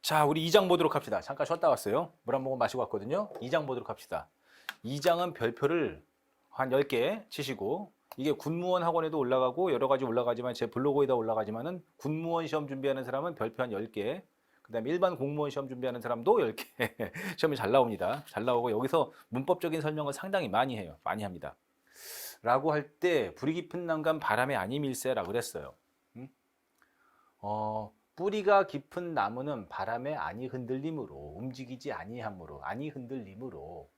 자, 우리 2장 보도록 합시다. 잠깐 쉬었다 왔어요. 물 한 모금 마시고 왔거든요. 2장 보도록 합시다. 2장은 별표를 한 10개 치시고, 이게 군무원 학원에도 올라가고 여러 가지 올라가지만 제 블로그에다 올라가지만은 군무원 시험 준비하는 사람은 별표 한 10개, 그다음에 일반 공무원 시험 준비하는 사람도 10개 시험이 잘 나옵니다. 잘 나오고 여기서 문법적인 설명을 상당히 많이 해요. 많이 합니다. 라고 할 때 불이 깊은 난간 바람에 아니밀세라고 그랬어요. 뿌리가 깊은 나무는 바람에 아니 흔들림으로 움직이지 아니함으로 아니 흔들림으로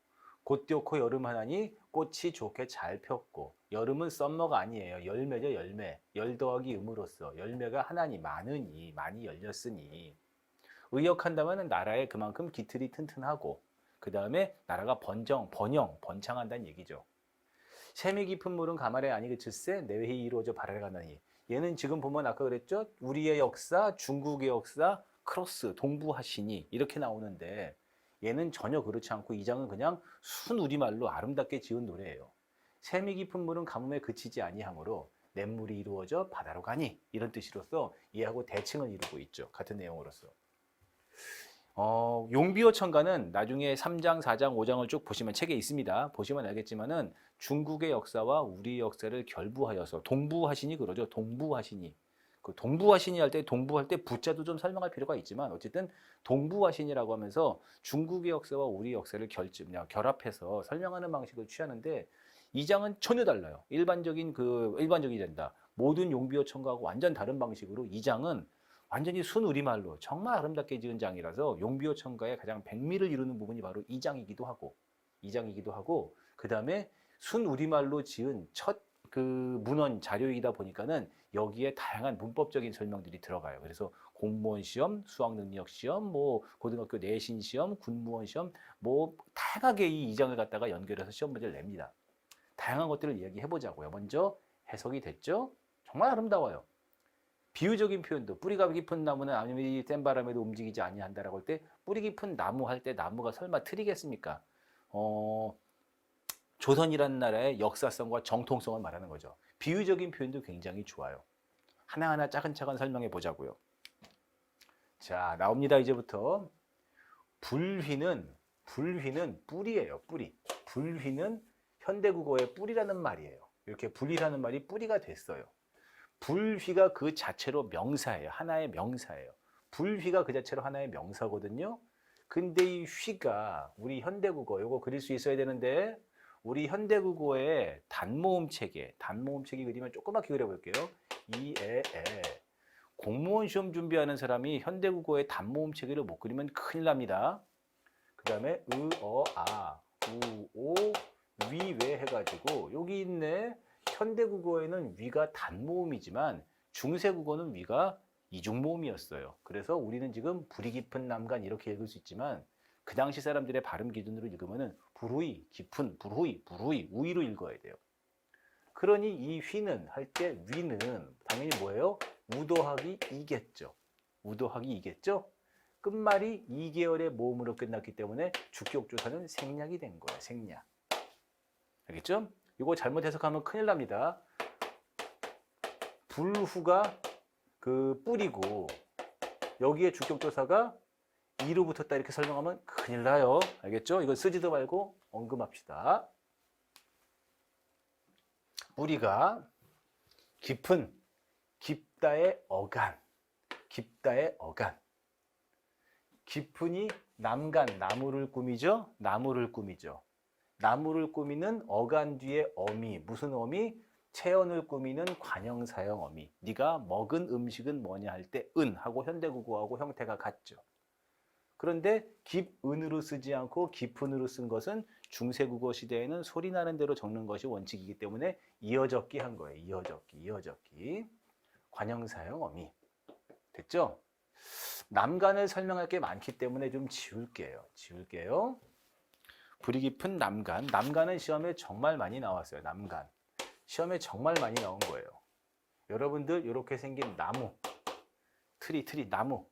곧되고 여름 하나니 꽃이 좋게 잘 폈고 여름은 썸머가 아니에요. 열매죠. 열매. 열 더하기 음으로써 열매가 하나니 많으니 많이 열렸으니 의역한다면 나라에 그만큼 기틀이 튼튼하고 그 다음에 나라가 번창한다는 얘기죠. 샘이 깊은 물은 가말에 아니 그칠세 내외히 이루어져 발을 가나니 얘는 지금 보면 아까 그랬죠? 우리의 역사, 중국의 역사, 크로스, 동부하시니 이렇게 나오는데 얘는 전혀 그렇지 않고 이 장은 그냥 순우리말로 아름답게 지은 노래예요. 샘이 깊은 물은 가뭄에 그치지 아니하므로 냇물이 이루어져 바다로 가니 이런 뜻으로서 얘하고 대칭을 이루고 있죠. 같은 내용으로서. 용비어 천가는 나중에 3장, 4장, 5장을 쭉 보시면 책에 있습니다. 보시면 알겠지만은 중국의 역사와 우리 역사를 결부하여서 동부하시니 그러죠. 동부하시니. 그 동부하시니 할 때 동부할 때 부자도 좀 설명할 필요가 있지만 어쨌든 동부하시니라고 하면서 중국의 역사와 우리 역사를 결합해서 설명하는 방식을 취하는데 이 장은 전혀 달라요. 일반적이 된다. 모든 용비어 천가하고 완전 다른 방식으로 이 장은 완전히 순우리말로 정말 아름답게 지은 장이라서 용비어 천가의 가장 백미를 이루는 부분이 바로 이 장이기도 하고 그 다음에 순우리말로 지은 첫 그 문헌 자료이다 보니까는 여기에 다양한 문법적인 설명들이 들어가요. 그래서 공무원 시험, 수학 능력 시험, 뭐 고등학교 내신 시험, 군무원 시험, 뭐 다양하게 이 장을 갖다가 연결해서 시험 문제를 냅니다. 다양한 것들을 이야기해 보자고요. 먼저 해석이 됐죠? 정말 아름다워요. 비유적인 표현도 뿌리가 깊은 나무는 아무리 센 바람에도 움직이지 아니한다라고 할 때 뿌리 깊은 나무 할 때 나무가 설마 틀이겠습니까? 조선이라는 나라의 역사성과 정통성을 말하는 거죠. 비유적인 표현도 굉장히 좋아요. 하나하나 차근차근 설명해 보자고요. 자, 나옵니다. 이제부터. 불휘는 뿌리예요. 뿌리. 불휘는 현대국어의 뿌리라는 말이에요. 이렇게 불휘라는 말이 뿌리가 됐어요. 불휘가 그 자체로 명사예요. 하나의 명사예요. 불휘가 그 자체로 하나의 명사거든요. 근데 이 휘가 우리 현대국어 이거 그릴 수 있어야 되는데 우리 현대국어의 단모음체계 그리면 조그맣게 그려볼게요. 이에에 공무원 시험 준비하는 사람이 현대국어의 단모음체계를 못 그리면 큰일 납니다. 그 다음에 아, 오, 위, 외 해가지고 여기 있네. 현대국어에는 위가 단모음이지만 중세국어는 위가 이중모음이었어요. 그래서 우리는 지금 불이 깊은 남간 이렇게 읽을 수 있지만 그 당시 사람들의 발음 기준으로 읽으면은 불의, 깊은, 불의, 우위로 읽어야 돼요. 그러니 이 휘는 할 때 위는 당연히 뭐예요? 우도하기 이겠죠. 우도하기 이겠죠? 끝말이 2계열의 모음으로 끝났기 때문에 주격조사는 생략이 된 거예요. 생략. 알겠죠? 이거 잘못 해석하면 큰일 납니다. 불후가 그 뿌리고 여기에 주격조사가 이로 붙었다 이렇게 설명하면 큰일 나요. 알겠죠? 이거 쓰지도 말고 언급합시다. 뿌리가 깊은, 깊다의 어간, 깊은이 남간, 나무를 꾸미죠? 나무를 꾸미는 어간 뒤에 어미, 무슨 어미? 체언을 꾸미는 관형사형 어미. 네가 먹은 음식은 뭐냐 할 때 은 하고 현대국어하고 형태가 같죠. 그런데 깊은으로 쓰지 않고 깊은으로 쓴 것은 중세국어 시대에는 소리 나는 대로 적는 것이 원칙이기 때문에 이어적기 한 거예요. 이어적기. 관형사형 어미. 됐죠? 남간을 설명할 게 많기 때문에 좀 지울게요. 불이 깊은 남간. 남간은 시험에 정말 많이 나왔어요. 남간. 시험에 정말 많이 나온 거예요. 여러분들 이렇게 생긴 나무. 트리 나무.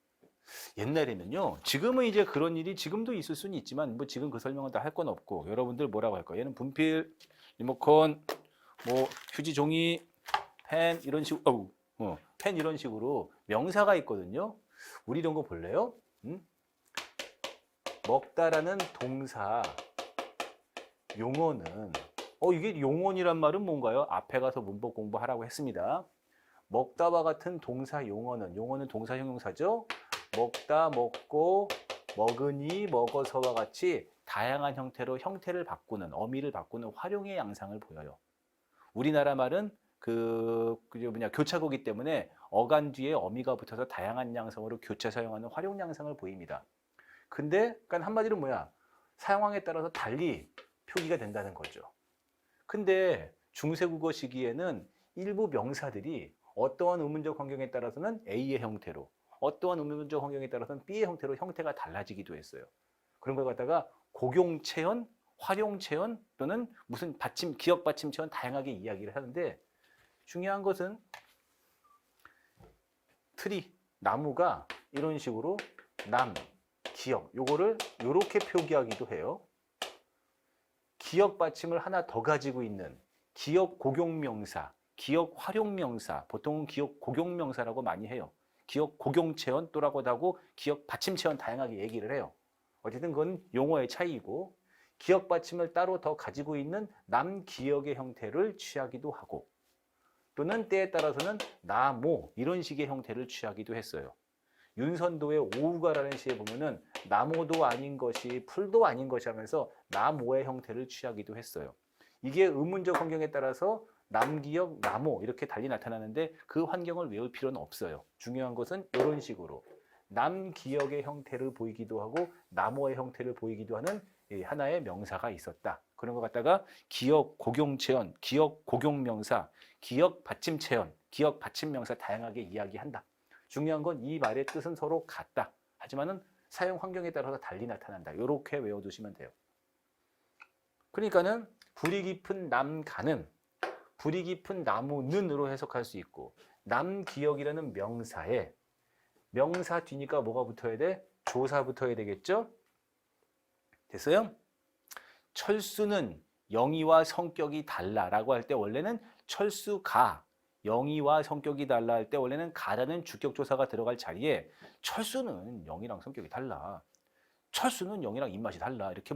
옛날에는요. 지금은 이제 그런 일이 지금도 있을 수는 있지만 뭐 지금 그 설명은 다 할 건 없고 여러분들 뭐라고 할까요? 얘는 분필, 리모컨, 뭐 휴지 종이, 펜 이런 식으로 펜 이런 식으로 명사가 있거든요. 우리 이런 거 볼래요? 먹다라는 동사 용어는 이게 용언이란 말은 뭔가요? 앞에 가서 문법 공부하라고 했습니다. 먹다와 같은 동사 용어는 동사 형용사죠. 먹다, 먹고, 먹으니, 먹어서와 같이 다양한 형태로 형태를 바꾸는, 어미를 바꾸는 활용의 양상을 보여요. 우리나라 말은 교차구기 때문에 어간 뒤에 어미가 붙어서 다양한 양상으로 교차 사용하는 활용 양상을 보입니다. 근데 그러니까 한마디로 뭐야? 사용황에 따라서 달리 표기가 된다는 거죠. 근데 중세국어 시기에는 일부 명사들이 어떠한 의문적 환경에 따라서는 A의 형태로, 어떠한 의문적 환경에 따라서는 B의 형태로 형태가 달라지기도 했어요. 그런 걸 갖다가 고경체현, 활용체현 또는 무슨 기억받침체현 다양하게 이야기를 하는데 중요한 것은 나무가 이런 식으로 기억, 요거를 요렇게 표기하기도 해요. 기억 받침을 하나 더 가지고 있는 기억 고경명사, 기억 활용명사, 보통은 기억 고경명사라고 많이 해요. 기억 고경체현 또라고도 하고 기억 받침체현 다양하게 얘기를 해요. 어쨌든 그건 용어의 차이이고 기억 받침을 따로 더 가지고 있는 남기억의 형태를 취하기도 하고 또는 때에 따라서는 나모 이런 식의 형태를 취하기도 했어요. 윤선도의 오우가라는 시에 보면은 나무도 아닌 것이 풀도 아닌 것이 하면서 나모의 형태를 취하기도 했어요. 이게 의문적 환경에 따라서 남기역, 나모 이렇게 달리 나타나는데 그 환경을 외울 필요는 없어요. 중요한 것은 이런 식으로 남기역의 형태를 보이기도 하고 나모의 형태를 보이기도 하는 하나의 명사가 있었다. 그런 것 갖다가 기억 고경체현, 기억 고경명사, 기억 받침체현, 기억 받침명사 다양하게 이야기한다. 중요한 건 이 말의 뜻은 서로 같다. 하지만은 사용 환경에 따라서 달리 나타난다. 이렇게 외워두시면 돼요. 그러니까는 불이 깊은 남간은 불이 깊은 나무는으로 해석할 수 있고 남기역이라는 명사에 명사 뒤니까 뭐가 붙어야 돼? 조사 붙어야 되겠죠? 됐어요? 철수는 영이와 성격이 달라라고 할 때 원래는 철수가 영이와 성격이 달라 할 때 원래는 가라는 주격조사가 들어갈 자리에 철수는 영이랑 성격이 달라. 철수는 영이랑 입맛이 달라. 이렇게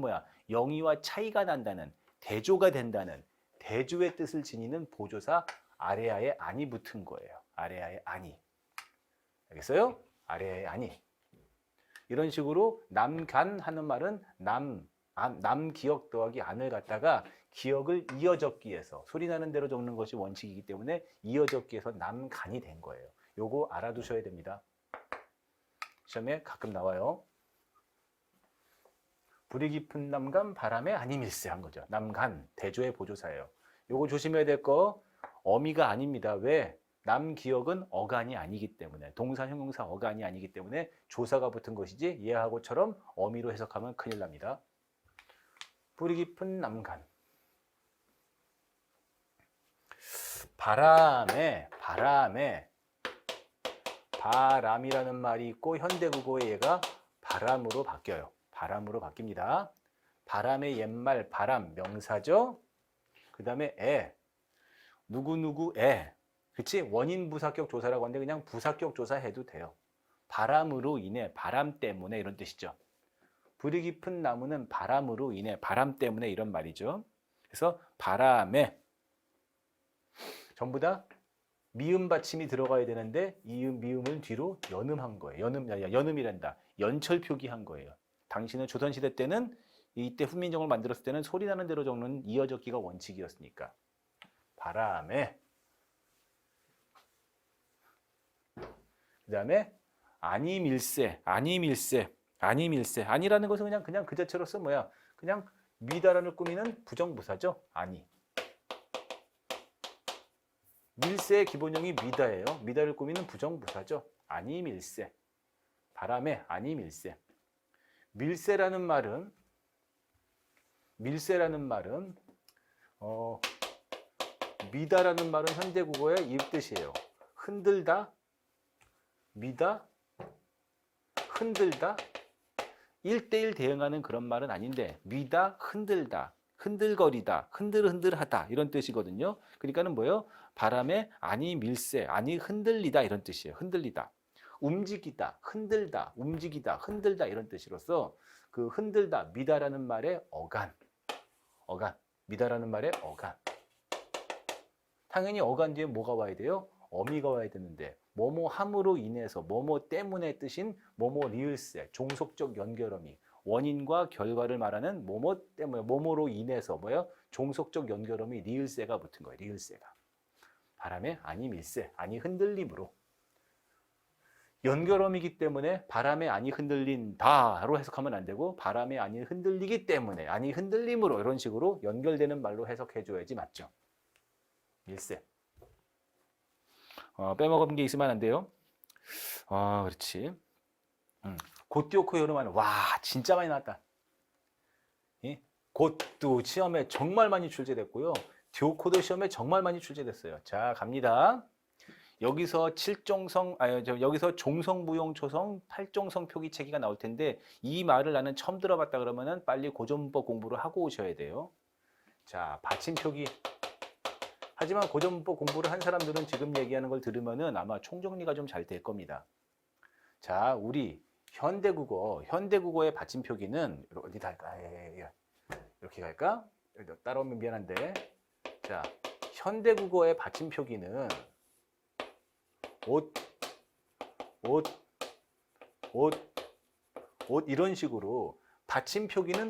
영이와 차이가 난다는 대조가 된다는 대조의 뜻을 지니는 보조사 아래아에 안이 붙은 거예요. 아래아에 안이. 알겠어요? 아래아에 안이. 이런 식으로 남간 하는 말은 남기억 더하기 안을 갖다가 기억을 이어 적기에서 소리 나는 대로 적는 것이 원칙이기 때문에 이어 적기에서 남간이 된 거예요. 요거 알아두셔야 됩니다. 시험에 가끔 나와요. 불이 깊은 남간 바람에 아니밀세 한 거죠. 남간 대조의 보조사예요. 요거 조심해야 될 거 어미가 아닙니다. 왜? 남기억은 어간이 아니기 때문에 동사 형용사 어간이 아니기 때문에 조사가 붙은 것이지 얘하고처럼 어미로 해석하면 큰일 납니다. 불이 깊은 남간 바람이라는 말이 있고 현대국어에 얘가 바람으로 바뀌어요. 바람으로 바뀝니다. 바람의 옛말 바람 명사죠. 그 다음에 누구누구에 그치? 원인 부사격 조사라고 하는데 그냥 부사격 조사 해도 돼요. 바람으로 인해 바람 때문에 이런 뜻이죠. 불이 깊은 나무는 바람으로 인해 바람 때문에 이런 말이죠. 그래서 바람에 전부 다 미음 받침이 들어가야 되는데 이 미음을 뒤로 연음한 거예요. 연음이란다. 연철 표기한 거예요. 당시는 조선시대 때는 이때 훈민정음을 만들었을 때는 소리 나는 대로 적는 이어적기가 원칙이었으니까. 바람에 그 다음에 아니밀세 아니라는 것은 그냥 그 자체로서 그냥 미다라는 꾸미는 부정부사죠. 아니. 밀세의 기본형이 미다예요. 미다를 꾸미는 부정부사죠. 아니밀세. 바람에 아니밀세. 밀세라는 말은 미다라는 말은 현대국어의 이 뜻이에요. 흔들다, 미다, 흔들다. 1대1 대응하는 그런 말은 아닌데 미다, 흔들다, 흔들거리다, 흔들하다 이런 뜻이거든요. 그러니까는 바람에 아니 밀세, 아니 흔들리다 이런 뜻이에요. 흔들리다. 움직이다, 흔들다, 움직이다, 흔들다 이런 뜻으로서 그 흔들다, 미다라는 말의 어간, 미다라는 말의 어간. 당연히 어간 뒤에 뭐가 와야 돼요? 어미가 와야 되는데 뭐뭐 함으로 인해서 뭐뭐 때문에 뜻인 뭐뭐 리을세, 종속적 연결어미, 원인과 결과를 말하는 뭐뭐 때문에 뭐뭐로 인해서 뭐야? 종속적 연결어미 리을세가 붙은 거예요. 리을세가. 바람에 아니 밀세, 아니 흔들림으로. 연결어미이기 때문에 바람에 아니 흔들린다로 해석하면 안 되고 바람에 아니 흔들리기 때문에 아니 흔들림으로 이런 식으로 연결되는 말로 해석해 줘야지 맞죠? 밀세. 빼먹은 게 있으면 안 돼요. 그렇지. 곧띄오코 여름하는 와 진짜 많이 나왔다. 곧도 시험에 정말 많이 출제됐고요. 듀오코도 시험에 정말 많이 출제됐어요. 자 갑니다. 여기서 여기서 종성부용 초성, 팔종성 표기체계가 나올 텐데 이 말을 나는 처음 들어봤다 그러면은 빨리 고전문법 공부를 하고 오셔야 돼요. 자 받침 표기. 하지만 고전문법 공부를 한 사람들은 지금 얘기하는 걸 들으면은 아마 총정리가 좀 잘 될 겁니다. 자, 우리 현대국어의 받침 표기는 어디 갈까? 이렇게 갈까? 따라오면 미안한데. 자, 현대국어의 받침 표기는 옷 이런 식으로 받침 표기는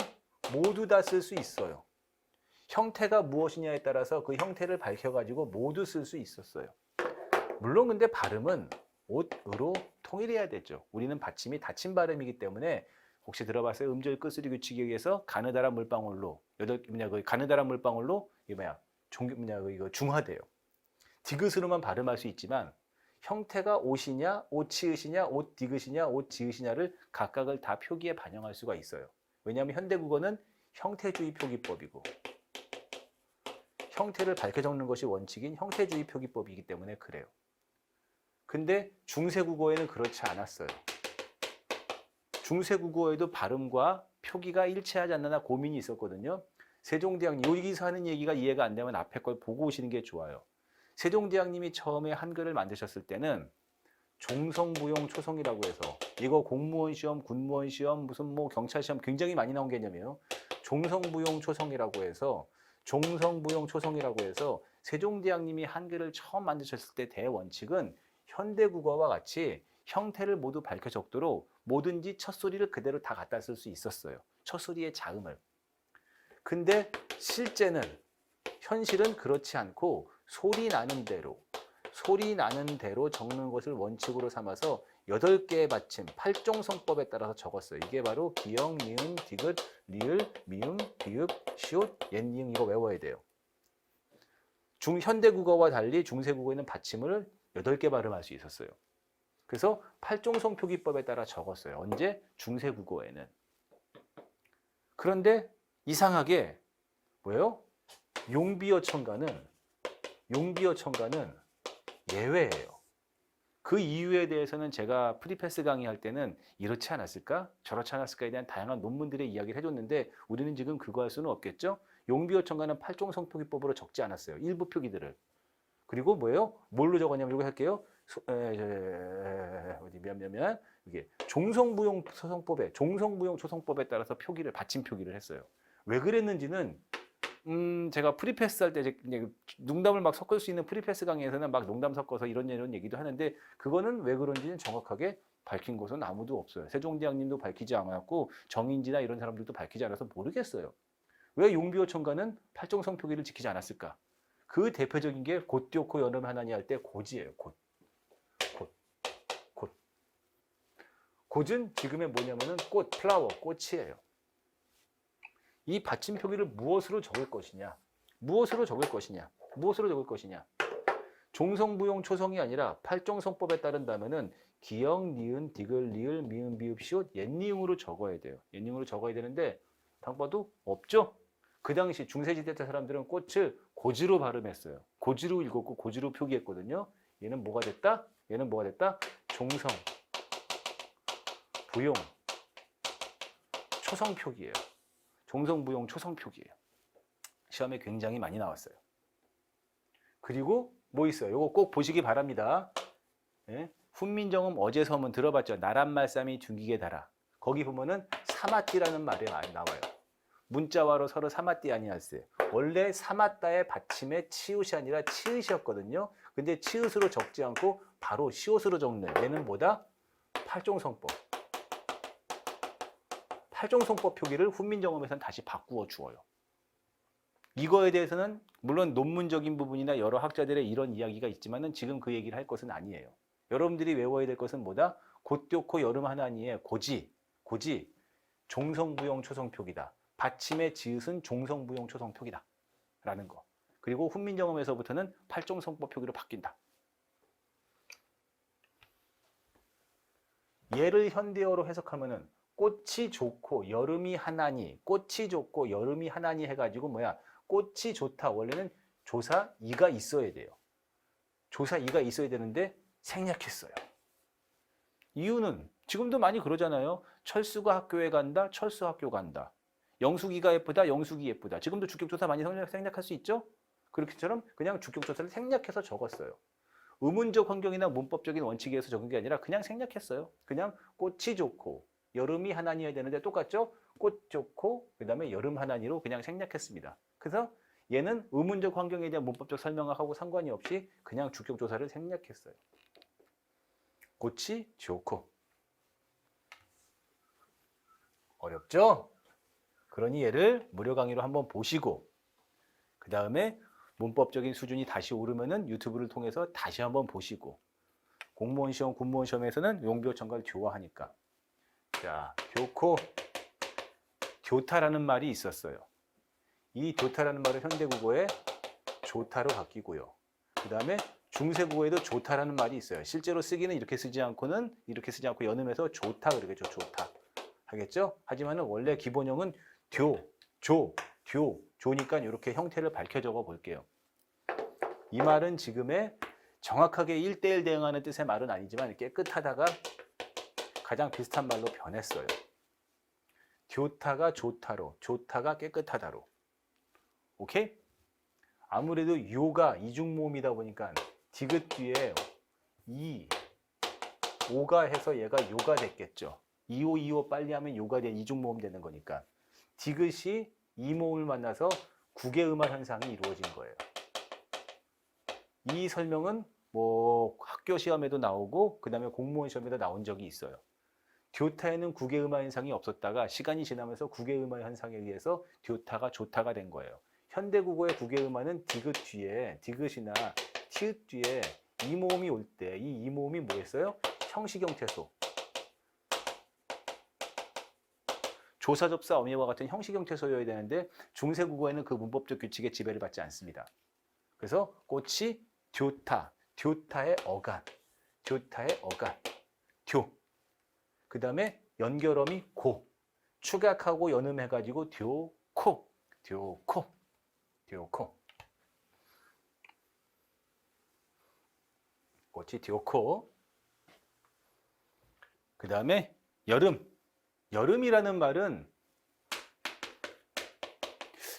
모두 다 쓸 수 있어요. 형태가 무엇이냐에 따라서 그 형태를 밝혀가지고 모두 쓸 수 있었어요. 물론 근데 발음은 옷으로 통일해야 되죠. 우리는 받침이 닫힌 발음이기 때문에 혹시 들어봤어요? 음절 끝소리 규칙에 의해서 가느다란 물방울로 가느다란 물방울로 이거 중화돼요. 디귿으로만 발음할 수 있지만 형태가 옷이냐, 옷치읓이냐, 옷디귿이냐, 옷지읒이냐를 각각을 다 표기에 반영할 수가 있어요. 왜냐하면 현대국어는 형태주의 표기법이고 형태를 밝혀 적는 것이 원칙인 형태주의 표기법이기 때문에 그래요. 근데 중세국어에는 그렇지 않았어요. 중세국어에도 발음과 표기가 일치하지 않나 고민이 있었거든요. 세종대왕님, 여기서 하는 얘기가 이해가 안 되면 앞에 걸 보고 오시는 게 좋아요. 세종대왕님이 처음에 한글을 만드셨을 때는 종성부용 초성이라고 해서 이거 공무원 시험, 군무원 시험, 무슨 뭐 경찰 시험 굉장히 많이 나온 개념이에요. 종성부용 초성이라고 해서 세종대왕님이 한글을 처음 만드셨을 때 대원칙은 현대국어와 같이 형태를 모두 밝혀 적도록 뭐든지 첫소리를 그대로 다 갖다 쓸 수 있었어요. 첫소리의 자음을. 근데 현실은 그렇지 않고 소리 나는 대로 적는 것을 원칙으로 삼아서 8개의 받침, 8종성법에 따라서 적었어요. 이게 바로 기역, 니은, 디귿, 리을, 미음, 비읍, 시옷, 옛니응 이거 외워야 돼요. 현대국어와 달리 중세국어에는 받침을 8개 발음할 수 있었어요. 그래서 8종성 표기법에 따라 적었어요. 언제? 중세국어에는. 그런데 이상하게 뭐예요? 용비어 첨가는 예외예요. 그 이유에 대해서는 제가 프리패스 강의할 때는 이렇지 않았을까? 저렇지 않았을까에 대한 다양한 논문들의 이야기를 해줬는데 우리는 지금 그거 할 수는 없겠죠? 용비어 첨가는 8종성 표기법으로 적지 않았어요. 일부 표기들을. 그리고 뭐예요? 뭘로 적었냐면 이거 할게요. 이게 종성부용 초성법에 따라서 받침 표기를 했어요. 왜 그랬는지는 제가 프리패스 할 때 농담을 막 섞을 수 있는 프리패스 강의에서는 막 농담 섞어서 이런 얘기도 하는데 그거는 왜 그런지는 정확하게 밝힌 것은 아무도 없어요. 세종대왕님도 밝히지 않았고 정인지나 이런 사람들도 밝히지 않아서 모르겠어요. 왜 용비어 첨가는 8종성 표기를 지키지 않았을까? 그 대표적인 게 곧띄오코 여름 하나니 할 때 곧이에요. 곧은 지금의 뭐냐면은 플라워, 꽃이에요. 이 받침 표기를 무엇으로 적을 것이냐? 종성부용 초성이 아니라 8종성법에 따른다면은 기역, 니은, 디귿, 리을, 미음, 비읍, 시옷, 옛니응으로 적어야 돼요. 옛니응으로 적어야 되는데 방법도 없죠? 그 당시 중세시대 때 사람들은 꽃을 고지로 발음했어요. 고지로 읽었고 고지로 표기했거든요. 얘는 뭐가 됐다? 종성, 부용, 초성 표기예요. 종성부용 초성 표기예요. 시험에 굉장히 많이 나왔어요. 그리고 뭐 있어요? 이거 꼭 보시기 바랍니다. 예? 훈민정음 어제 서문 들어봤죠? 나란말싸미 둥기게 달아. 거기 보면은 사마띠라는 말이 많이 나와요. 문자와로 서로 사마띠 아니었어요. 원래 사마따의 받침에 치읓이 아니라 치읓이었거든요. 근데 치읓으로 적지 않고 바로 시옷으로 적는 얘는 뭐다? 팔종성법. 팔종성법 표기를 훈민정음에서는 다시 바꾸어 주어요. 이거에 대해서는 물론 논문적인 부분이나 여러 학자들의 이런 이야기가 있지만은 지금 그 얘기를 할 것은 아니에요. 여러분들이 외워야 될 것은 뭐다? 곧뀨코 여름 하나니의 고지, 종성부용 초성표기다. 받침의 지읒은 종성부용 초성표기다. 라는 거. 그리고 훈민정음에서부터는 팔종성법 표기로 바뀐다. 얘를 현대어로 해석하면은 꽃이 좋고 여름이 하나니, 꽃이 좋고 여름이 하나니 해가지고 뭐야? 꽃이 좋다. 원래는 조사 이가 있어야 돼요. 조사 이가 있어야 되는데 생략했어요. 이유는 지금도 많이 그러잖아요. 철수가 학교에 간다. 철수 학교 간다. 영숙이가 예쁘다. 영숙이 예쁘다. 지금도 주격조사 많이 생략할 수 있죠? 그렇게처럼 그냥 주격조사를 생략해서 적었어요. 의문적 환경이나 문법적인 원칙에 의해서 적은 게 아니라 그냥 생략했어요. 그냥 꽃이 좋고 여름이 하나니 해야 되는데 똑같죠? 꽃 좋고 그다음에 여름 하나니로 그냥 생략했습니다. 그래서 얘는 의문적 환경에 대한 문법적 설명하고 상관이 없이 그냥 주격조사를 생략했어요. 꽃이 좋고. 어렵죠? 그러니 얘를 무료 강의로 한번 보시고 그 다음에 문법적인 수준이 다시 오르면은 유튜브를 통해서 다시 한번 보시고 공무원 시험, 군무원 시험에서는 용비어 첨가를 좋아하니까 자, 교코, 교타라는 말이 있었어요. 이 교타라는 말은 현대국어에 좋다로 바뀌고요. 그 다음에 중세국어에도 좋다라는 말이 있어요. 실제로 쓰기는 이렇게 쓰지 않고 연음해서 좋다 그러겠죠. 좋다 하겠죠. 하지만은 원래 기본형은 조니까 이렇게 형태를 밝혀 적어 볼게요. 이 말은 지금의 정확하게 1:1 대응하는 뜻의 말은 아니지만 깨끗하다가 가장 비슷한 말로 변했어요. 교타가 좋다로, 좋다가 깨끗하다로. 오케이? 아무래도 요가 이중모음이다 보니까 디귿 뒤에 오가 해서 얘가 요가 됐겠죠. 이오 빨리 하면 요가 된 이중모음 되는 거니까 디귿이 이모음을 만나서 국외음화 현상이 이루어진 거예요. 이 설명은 뭐 학교 시험에도 나오고 그 다음에 공무원 시험에도 나온 적이 있어요. 교타에는 국외음화 현상이 없었다가 시간이 지나면서 국외음화 현상에 의해서 교타가 좋다가 된 거예요. 현대국어의 국외음화는 디귿 뒤에 디귿이나 티읕 뒤에 이모음이 올 때 이 이모음이 뭐였어요? 형식형태소. 조사접사 어미와 같은 형식형태소여야 되는데 중세국어에는 그 문법적 규칙의 지배를 받지 않습니다. 그래서 꽃이 듀타의 어간, 그 다음에 연결음이 고, 축약하고 연음해가지고 듀코. 꽃이 듀코. 그 다음에 여름이라는 말은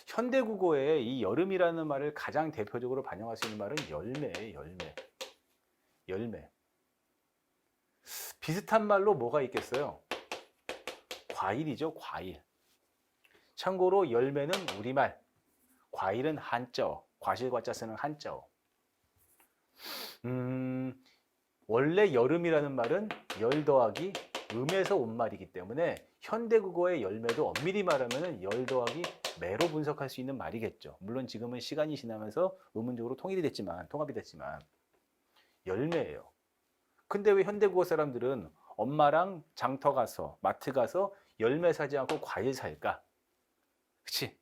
현대국어에 이 여름이라는 말을 가장 대표적으로 반영할 수 있는 말은 열매예요. 열매. 비슷한 말로 뭐가 있겠어요? 과일이죠. 과일. 참고로 열매는 우리말, 과일은 한자어, 과실과자 쓰는 한자어. 원래 여름이라는 말은 열 더하기 음에서 온 말이기 때문에 현대국어의 열매도 엄밀히 말하면 열 더하기 매로 분석할 수 있는 말이겠죠. 물론 지금은 시간이 지나면서 의문적으로 통합이 됐지만 열매예요. 근데 왜 현대국어 사람들은 엄마랑 장터 가서 마트 가서 열매 사지 않고 과일 살까? 그치?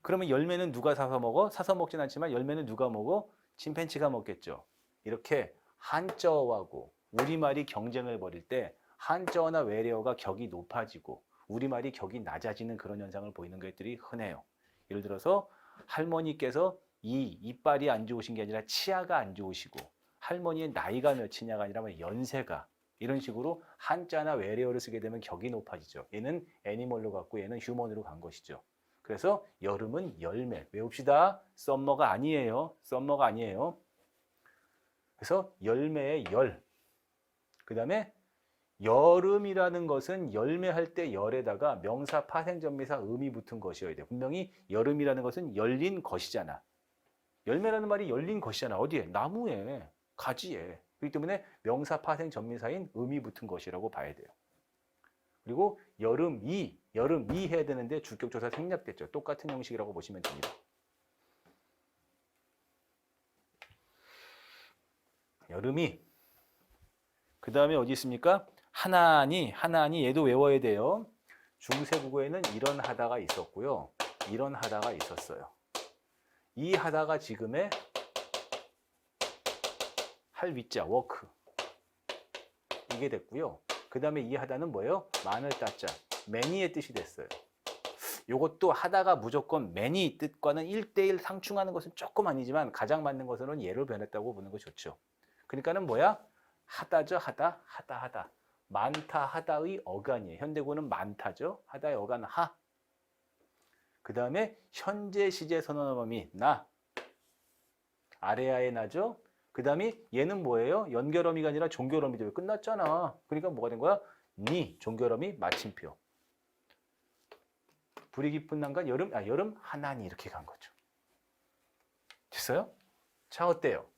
그러면 열매는 누가 사서 먹어? 사서 먹진 않지만 열매는 누가 먹어? 침팬지가 먹겠죠. 이렇게 한자어하고 우리말이 경쟁을 벌일 때 한자어나 외래어가 격이 높아지고 우리말이 격이 낮아지는 그런 현상을 보이는 것들이 흔해요. 예를 들어서 할머니께서 이빨이 안 좋으신 게 아니라 치아가 안 좋으시고 할머니의 나이가 몇이냐가 아니라 연세가 이런 식으로 한자나 외래어를 쓰게 되면 격이 높아지죠. 얘는 애니멀로 갔고 얘는 휴먼으로 간 것이죠. 그래서 여름은 열매. 외웁시다. 썸머가 아니에요. 그래서 열매의 열. 그 다음에 여름이라는 것은 열매할 때 열에다가 명사 파생전미사 음이 붙은 것이어야 돼. 분명히 여름이라는 것은 열린 것이잖아. 열매라는 말이 열린 것이잖아. 어디에? 나무에, 가지에. 그렇기 때문에 명사 파생전미사인 음이 붙은 것이라고 봐야 돼요. 그리고 여름이 해야 되는데 주격조사 생략됐죠. 똑같은 형식이라고 보시면 됩니다. 여름이. 그 다음에 어디 있습니까? 하나니 얘도 외워야 돼요. 중세국어에는 이런 하다가 있었고요. 이런 하다가 있었어요. 이 하다가 지금의 할 위자, 워크. 이게 됐고요. 그 다음에 이 하다는 뭐예요? 마늘 따자, 매니의 뜻이 됐어요. 이것도 하다가 무조건 매니 뜻과는 1대1 상충하는 것은 조금 아니지만 가장 맞는 것으로는 예로 변했다고 보는 거 좋죠. 그러니까는 뭐야? 하다죠, 하다. 많다, 하다의 어간이에요. 현대구는 많다죠. 하다의 어간 하. 그 다음에 현재 시제 선언어범이 나. 아래아의 나죠. 그 다음에 얘는 뭐예요? 연결어미가 아니라 종결어미죠. 끝났잖아. 그러니까 뭐가 된 거야? 니, 종결어미, 마침표. 불이 깊은 난간 여름 하나니 이렇게 간 거죠. 됐어요? 자, 어때요?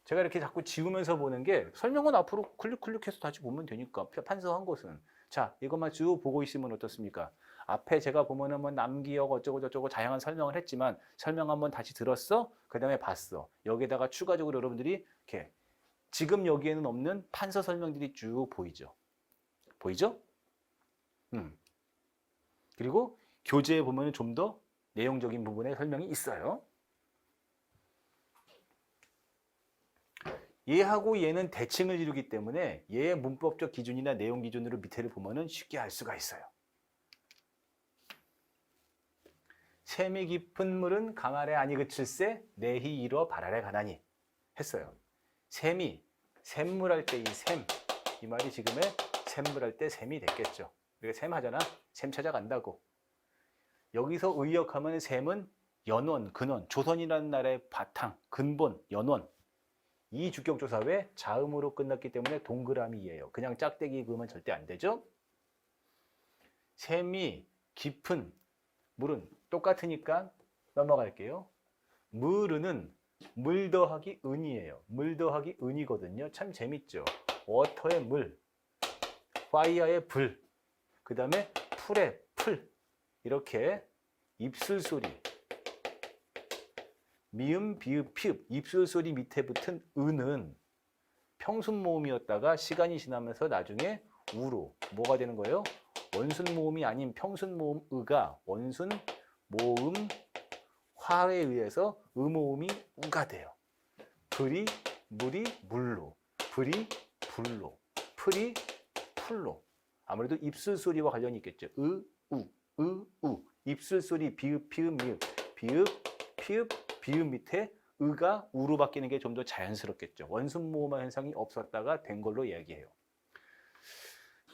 제가 이렇게 자꾸 지우면서 보는 게 설명은 앞으로 클릭해서 다시 보면 되니까 판서한 것은. 자, 이것만 쭉 보고 있으면 어떻습니까? 앞에 제가 보면은 뭐 남기역 어쩌고 저쩌고 다양한 설명을 했지만 설명 한번 다시 들었어? 그 다음에 봤어. 여기에다가 추가적으로 여러분들이 이렇게 지금 여기에는 없는 판서 설명들이 쭉 보이죠. 보이죠? 그리고 교재에 보면은 좀 더 내용적인 부분의 설명이 있어요. 얘하고 얘는 대칭을 이루기 때문에 얘의 문법적 기준이나 내용 기준으로 밑에를 보면은 쉽게 알 수가 있어요. 샘이 깊은 물은 강 아래 아니 그칠세 내히 이뤄 발 아래 가나니 했어요. 샘물 할 때 이 샘, 이 말이 지금의 샘물 할 때 샘이 됐겠죠. 우리가 샘 하잖아. 샘 찾아간다고. 여기서 의역하면 샘은 연원, 근원, 조선이라는 나라의 바탕, 근본, 연원. 이 주격조사 외 자음으로 끝났기 때문에 동그라미예요. 그냥 짝대기 그으면 절대 안 되죠. 샘이 깊은 물은 똑같으니까 넘어갈게요. 물은 물 더하기 은이에요. 물 더하기 은이거든요. 참 재밌죠. 워터의 물, 파이어의 불, 그 다음에 풀의 풀. 이렇게 입술 소리, 미음, 비읍, 피읍, 입술 소리 밑에 붙은 은은 평순 모음이었다가 시간이 지나면서 나중에 우로 뭐가 되는 거예요? 원순 모음이 아닌 평순 모음 의가 원순 모음 화에 의해서 의모음이 우가 돼요. 불이 물이 물로, 불이 불로, 풀이 풀로. 아무래도 입술 소리와 관련이 있겠죠. 우. 입술 소리 비읍, 피읍, 미읍, 비읍, 피읍, 비읍 밑에 의가 우로 바뀌는 게 좀 더 자연스럽겠죠. 원순 모음화 현상이 없었다가 된 걸로 이야기해요.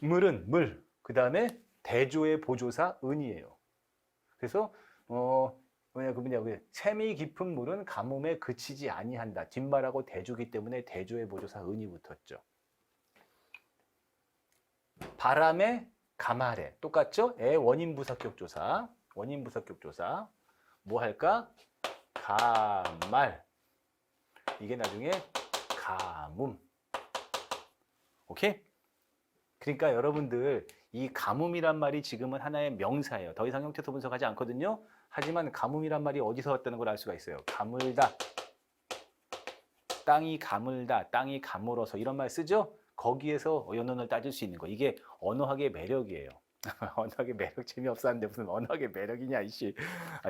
물은 물, 그 다음에 대조의 보조사 은이에요. 그래서 샘이 깊은 물은 가뭄에 그치지 아니한다. 뒷말하고 대조기 때문에 대조의 보조사 은이 붙었죠. 바람의 가말에 똑같죠? 애 원인부사격 조사. 원인부사격 조사. 뭐 할까? 가말. 이게 나중에 가뭄. 오케이? 그러니까 여러분들 이 가뭄이란 말이 지금은 하나의 명사예요. 더 이상 형태소 분석하지 않거든요. 하지만 가뭄이란 말이 어디서 왔다는 걸 알 수가 있어요. 가물다. 땅이 가물다. 땅이 가물어서 이런 말 쓰죠? 거기에서 연원을 따질 수 있는 거. 이게 언어학의 매력이에요. 언어학의 매력 재미없어 하는데 무슨 언어학의 매력이냐 이씨.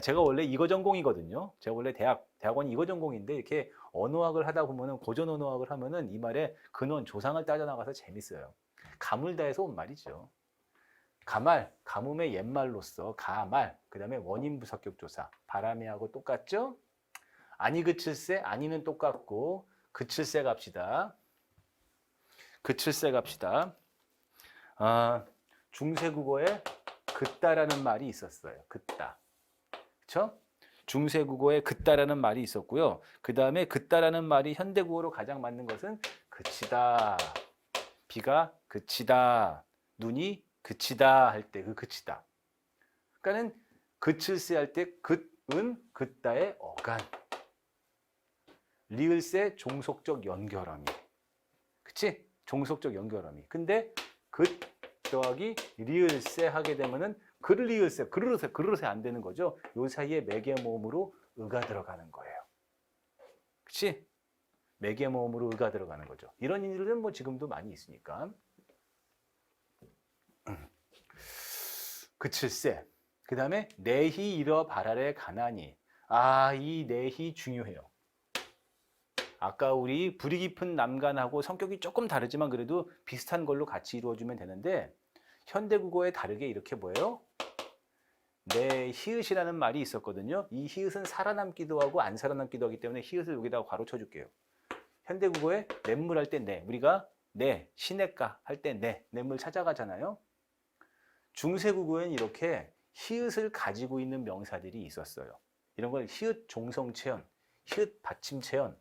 제가 원래 이거 전공이거든요. 제가 원래 대학원 이거 전공인데 이렇게 언어학을 하다 보면은 고전 언어학을 하면은 이 말의 근원 조상을 따져 나가서 재밌어요. 가물다에서 온 말이죠. 가말, 가뭄의 옛말로서 가말, 그 다음에 원인부사격 조사, 바람이하고 똑같죠? 아니 그칠세, 아니는 똑같고 그칠세 갑시다. 그칠세 갑시다. 중세국어에 그따라는 말이 있었어요. 그따. 그쵸? 중세국어에 그따라는 말이 있었고요. 그 다음에 그따라는 말이 현대국어로 가장 맞는 것은 그치다. 비가 그치다. 눈이 그치다 할 때 그 그치다. 그러니까는 그칠세 할 때 긋은 긋다의 어간. 리을세 종속적 연결어미. 그치? 종속적 연결어미. 근데 긋 더하기 리을세 하게 되면은 그르리을세, 그르르세 안 되는 거죠. 요 사이에 매개모음으로 의가 들어가는 거예요. 그치? 매개모음으로 의가 들어가는 거죠. 이런 일들은 뭐 지금도 많이 있으니까. 그칠세. 그 다음에 내히 이러 발아래 가나니. 이 내히 중요해요. 아까 우리 불이 깊은 남간하고 성격이 조금 다르지만 그래도 비슷한 걸로 같이 이루어주면 되는데 현대국어에 다르게 이렇게 뭐예요? 내 히읗이라는 말이 있었거든요. 이 히읗은 살아남기도 하고 안 살아남기도 하기 때문에 히읗을 여기다가 괄호 쳐줄게요. 현대국어에 냇물 할 때 내, 우리가 내, 시냇가 할 때 내, 냇물 찾아가잖아요. 중세국어에는 이렇게 히읗을 가지고 있는 명사들이 있었어요. 이런 걸 히읗 종성체언, 히읗 받침체언.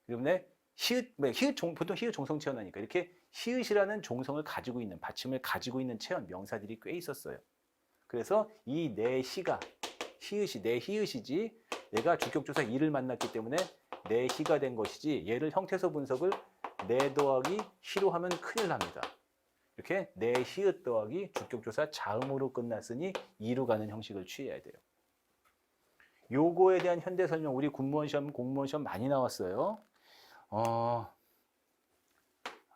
그런데 보통 히읗 종성체언 하니까 이렇게 히읗이라는 종성을 가지고 있는, 받침을 가지고 있는 체언, 명사들이 꽤 있었어요. 그래서 이 내 히가, 히읗이 내 히읗이지 내가 주격조사 이를 만났기 때문에 내 히가 된 것이지 얘를 형태소 분석을 내 더하기 히로 하면 큰일 납니다. 이렇게 내 히읗 더하기 주격조사 자음으로 끝났으니 이로 가는 형식을 취해야 돼요. 요거에 대한 현대 설명 우리 군무원 시험, 공무원 시험 많이 나왔어요.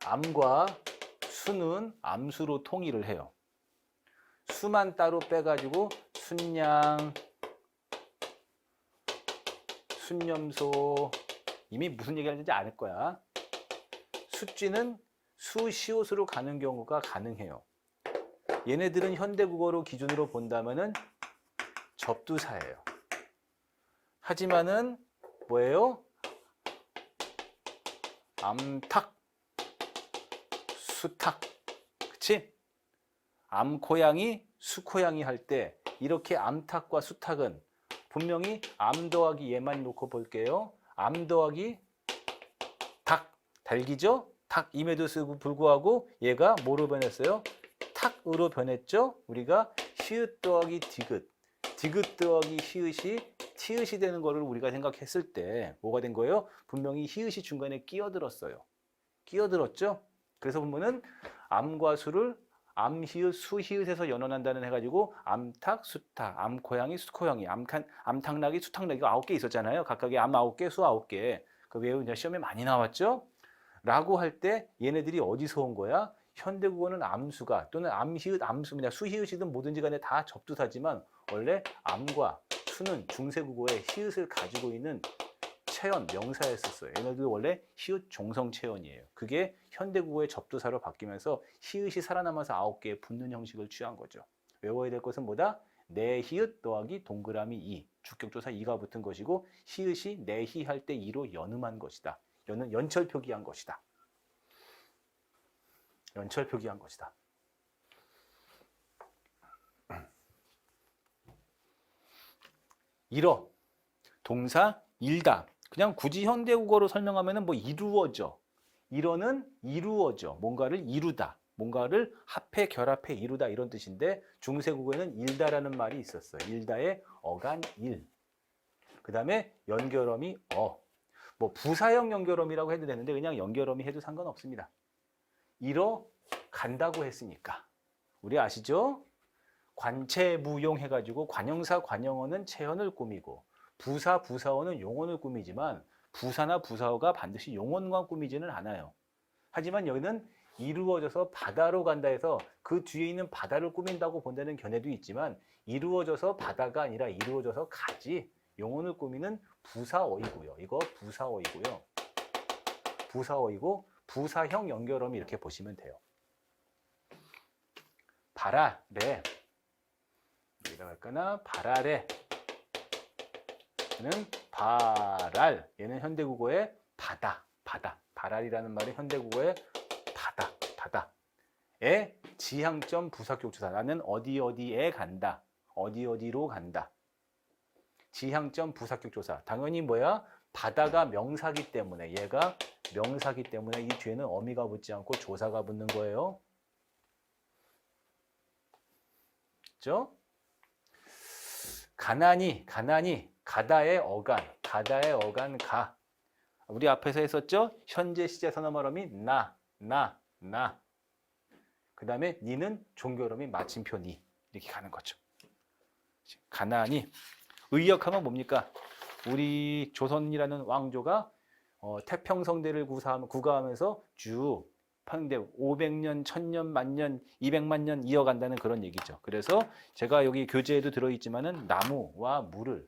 암과 수는 암수로 통일을 해요. 수만 따로 빼가지고 순양, 순염소 이미 무슨 얘기하는지 알 거야. 숫쥐는 수시옷으로 가는 경우가 가능해요. 얘네들은 현대국어로 기준으로 본다면은 접두사예요. 하지만은 뭐예요? 암탉, 수탉, 그치? 암코양이, 수코양이 할 때 이렇게 암탉과 수탉은 분명히 암 더하기 얘만 놓고 볼게요. 암 더하기 닭, 달기죠? 닭임에도 쓰고 불구하고 얘가 뭐로 변했어요? 탁으로 변했죠? 우리가 히읗 더하기 디귿, 디귿 더하기 히읗이 티읕이 되는 거를 우리가 생각했을 때 뭐가 된 거예요? 분명히 히읗이 중간에 끼어들었어요. 끼어들었죠? 그래서 보면은 암과 수를 암히읗, 수히읗에서 연원한다는 해가지고 암탉, 수탉, 암고양이, 수고양이, 암탉락이, 수탉락이 9개 있었잖아요. 각각의 암 9개, 수 9개. 그 외우 시험에 많이 나왔죠? 라고 할 때 얘네들이 어디서 온 거야? 현대국어는 암수가 또는 암히읗, 암수입니다. 수히읗이든 뭐든지 간에 다 접두사지만 원래 암과 수는 중세국어에 히읗을 가지고 있는 체언, 명사였었어요. 얘네들 원래 히읗 종성 체언이에요. 그게 현대국어의 접두사로 바뀌면서 히읗이 살아남아서 9개에 붙는 형식을 취한 거죠. 외워야 될 것은 뭐다? 내 히읗 더하기 동그라미 2. 주격조사 2가 붙은 것이고 히읗이 내히 할 때 2로 연음한 것이다. 연철 표기한 것이다. 연철 표기한 것이다. 이러 동사 일다. 그냥 굳이 현대국어로 설명하면 뭐 이루어져. 이러는 이루어져. 뭔가를 이루다. 뭔가를 합해 결합해 이루다 이런 뜻인데 중세국어에는 일다라는 말이 있었어요. 일다의 어간 일. 그 다음에 연결어미 어. 뭐 부사형 연결어미라고 해도 되는데 그냥 연결어미 해도 상관없습니다. 이러 간다고 했으니까. 우리 아시죠? 관체무용 해가지고 관형사, 관형어는 체언을 꾸미고 부사, 부사어는 용언을 꾸미지만 부사나 부사어가 반드시 용언과 꾸미지는 않아요. 하지만 여기는 이루어져서 바다로 간다 해서 그 뒤에 있는 바다를 꾸민다고 본다는 견해도 있지만 이루어져서 바다가 아니라 이루어져서 가지 용언을 꾸미는 부사어이고요. 이거 부사어이고요. 부사어이고 부사형 연결어미 이렇게 보시면 돼요. 바라래 여기다가 할까나? 바라래 얘는 바랄 얘는 현대국어의 바다 바랄이라는 말은 현대국어의 바다의 지향점 부사격조사 나는 어디에 간다 어디로 간다 지향점 부사격조사 당연히 뭐야? 바다가 명사기 때문에 얘가 명사기 때문에 이 뒤에는 어미가 붙지 않고 조사가 붙는 거예요. 그렇죠? 가난이 가다의 어간 가. 우리 앞에서 했었죠? 현재 시제 선어말음이 나. 그 다음에 니는 종교음이 마침표 니. 이렇게 가는 거죠. 가난이. 의역하면 뭡니까? 우리 조선이라는 왕조가 태평성대를 구가하면서 쭉 500년, 1000년, 만년, 200만 년 이어간다는 그런 얘기죠. 그래서 제가 여기 교재에도 들어있지만은 나무와 물을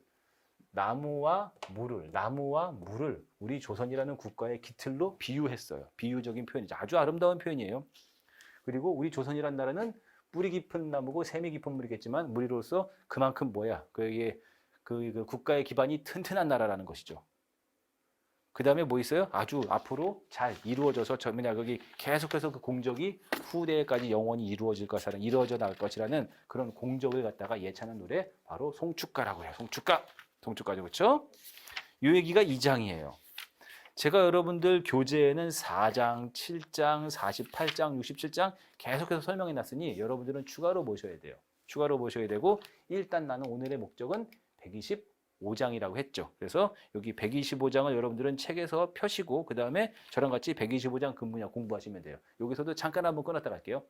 우리 조선이라는 국가의 기틀로 비유했어요. 비유적인 표현이죠. 아주 아름다운 표현이에요. 그리고 우리 조선이라는 나라는 뿌리 깊은 나무고 샘이 깊은 물이겠지만 물이로서 그만큼 그 국가의 기반이 튼튼한 나라라는 것이죠. 그 다음에 뭐 있어요? 아주 앞으로 잘 이루어져서 거기 계속해서 그 공적이 후대까지 영원히 이루어져 나갈 것이라는 그런 공적을 갖다가 예찬한 노래 바로 송축가라고 해요. 송축가죠, 그렇죠? 이 얘기가 2장이에요. 제가 여러분들 교재에는 4장, 7장, 48장, 67장 계속해서 설명해 놨으니 여러분들은 추가로 보셔야 돼요. 추가로 보셔야 되고 일단 나는 오늘의 목적은 125장이라고 했죠. 그래서 여기 125장을 여러분들은 책에서 펴시고 그 다음에 저랑 같이 125장 근문약 공부하시면 돼요. 여기서도 잠깐 한번 끊었다 갈게요.